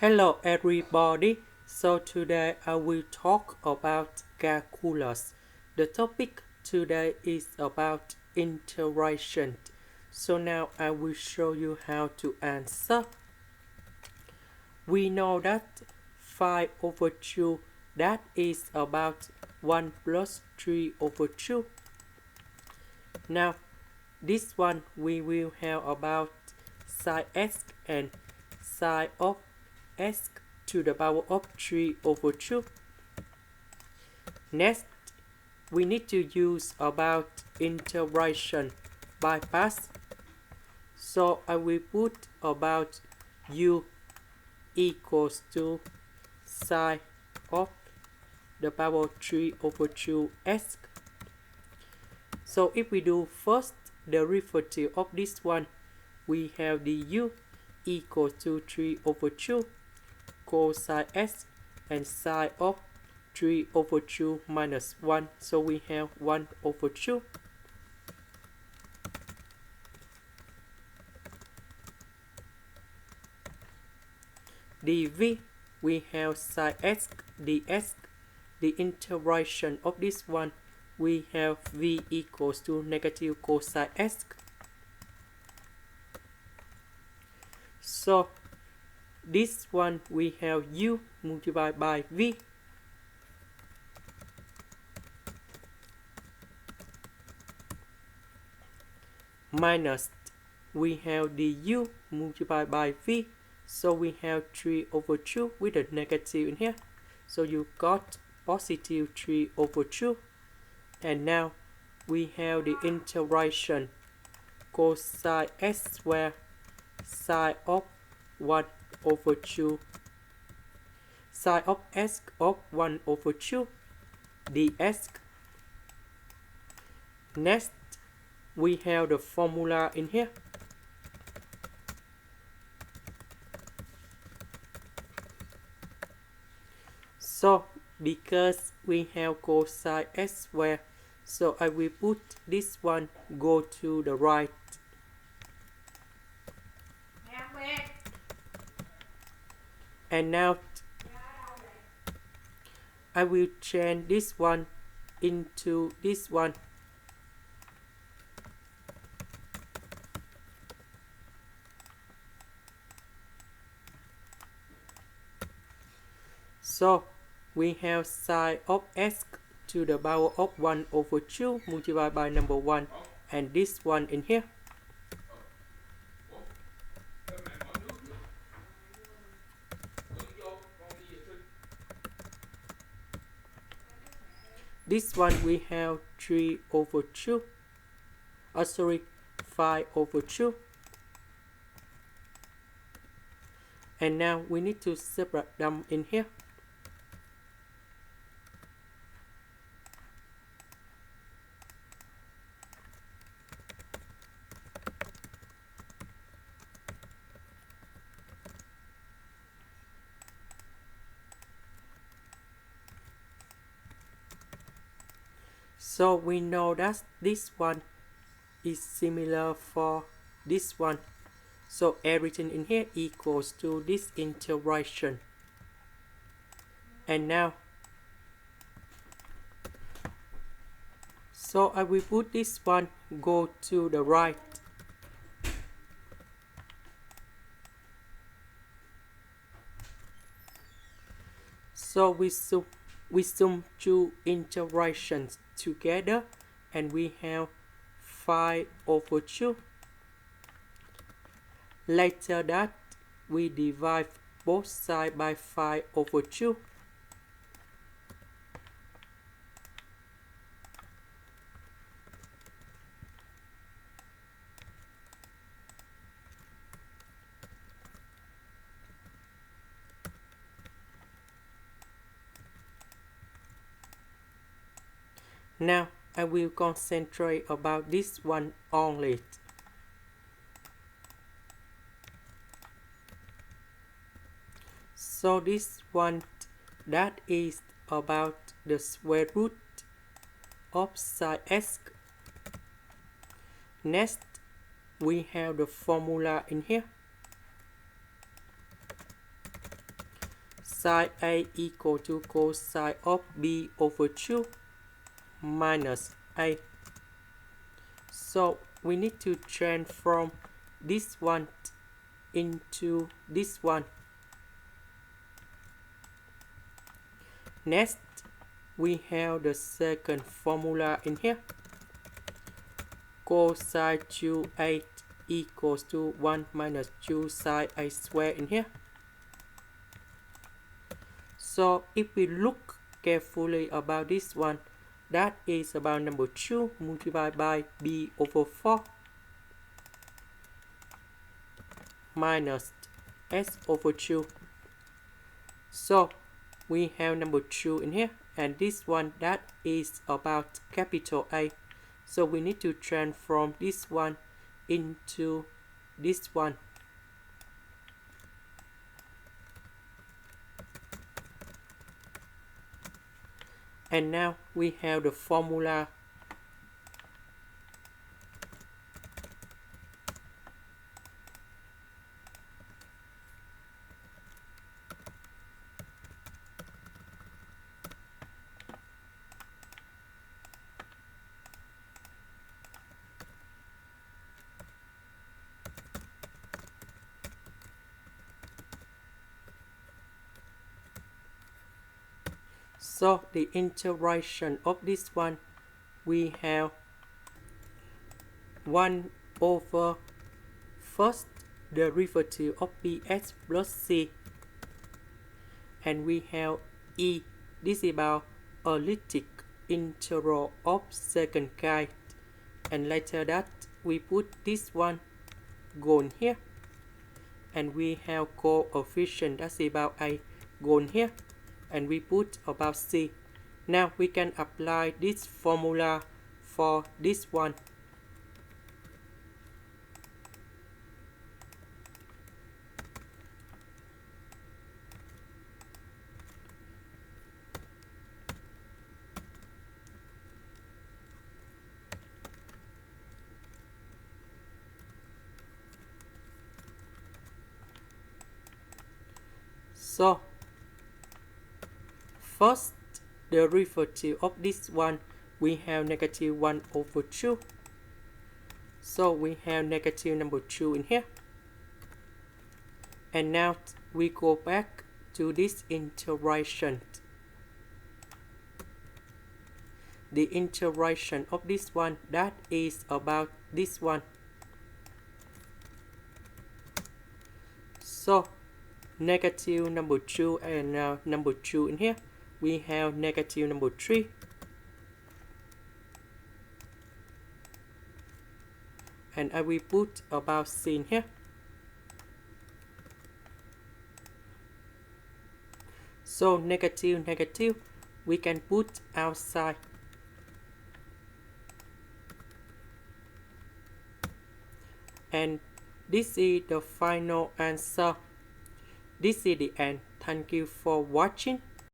Hello everybody, so today I will talk about calculus. The topic today is about integration. So now I will show you how to answer. We know that 5 over 2, that is about 1 plus 3 over 2. Now this one we will have about sine x and sine of x to the power of 3 over 2. Next, we need to use about integration by parts. So I will put about u equals to sine of the power 3 over 2x. So if we do first the derivative of this one, we have the u equals to 3 over 2 cosine x and sine of 3 over 2 minus 1. So we have 1 over 2. dv, we have sine x dx. The integration of this one, we have v equals to negative cosine x. So this one we have u multiplied by v minus we have the u multiplied by v. So we have 3 over 2 with a negative in here. So you got positive 3 over 2. And now we have the integration cosine x squared sine of 1 over 2 sine of x of 1 over 2 dx. Next, we have the formula in here. So because we have cosine x squared, so I will put this one go to the right. And now I will change this one into this one. So we have sine of x to the power of 1 over 2 multiplied by number 1 and this one in here. This one we have 3 over 2. 5 over 2. And now we need to separate them in here. So we know that this one is similar for this one. So everything in here equals to this integration. And now, so I will put this one go to the right. So we sum two integrations together and we have 5 over 2. Later that we divide both sides by 5 over 2. Now I will concentrate about this one only. So this one, that is about the square root of sine x. Next, we have the formula in here. sine A equal to cosine of B over 2 minus A. So we need to transform this one into this one. Next, we have the second formula in here. Cosine 2A equals to 1 minus 2 sine A squared in here. So if we look carefully about this one, that is about number 2 multiplied by B over 4 minus S over 2. So we have number 2 in here, and this one that is about capital A. So we need to transform this one into this one. And now we have the formula. So the integration of this one, we have 1 over first derivative of bx plus c, and we have e. This is about elliptic integral of second kind, and later that we put this one gone here, and we have coefficient that's about a gone here, and we put about c. Now we can apply this formula for this one. So first derivative of this one, we have negative 1 over 2. So we have negative number 2 in here. And now we go back to this integration. The integration of this one, that is about this one. So negative number 2 and number 2 in here, we have negative number 3. And I will put about c in here. So negative, negative, we can put outside. And this is the final answer. This is the end. Thank you for watching.